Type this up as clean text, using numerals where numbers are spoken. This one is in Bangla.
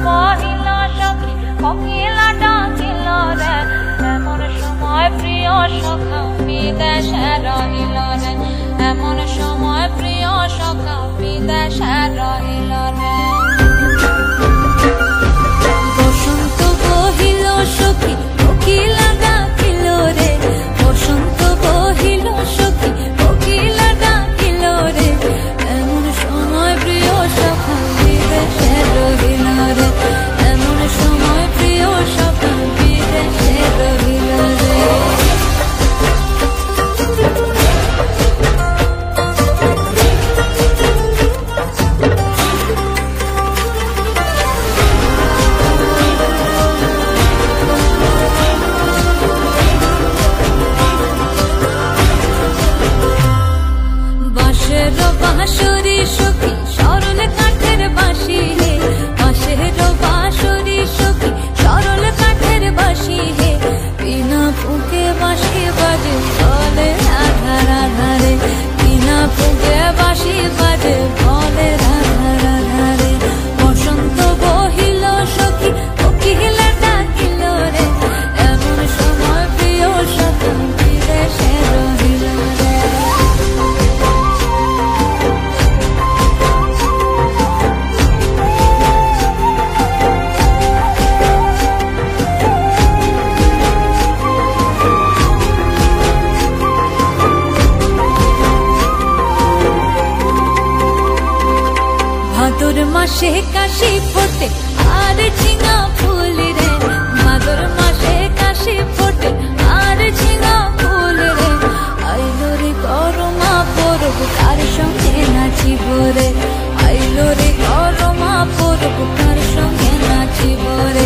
বহিল সখী কোকিলা ডাকিল রে এমন সময় প্রিয় সখা বিদেশে রহিল রে এমন সময় প্রিয় সখা বিদেশে রহিল রে বসন্ত বহিল সখী কোকিলা ডাকিল রে বসন্ত বহিল সখী কোকিলা ডাকিল রে এমন সময় প্রিয় সখা বিদেশে রহিল রে এমন সময় প্রিয় সখা বিদেশে রহিল রে বাঁশরি সখী সরল কাঠের বাঁশি হে বাঁশের বাঁশরি সখী সরল কাঠের বাঁশি হে বিনা ফুঁকে বাঁশি বাজে বলে রাধা রাধা রে বিনা ফুঁকে বাঁশি বাজে বলে রাধা রাধা রে বসন্ত বহিল সখী কোকিলা ডাকিল রে এমন সময় প্রিয় সখা বিদেশে রহিল রে ভাদর মাসে কাশি ফোটে আর ঝিঙা ফুল রে ভাদর মাসে কাশি ফোটে আর ঝিঙা ফুল রে আইলো রে গরমা পরব কার সঙ্গে নাচিব রে আইলো রে গরমা পরব কার সঙ্গে নাচিব রে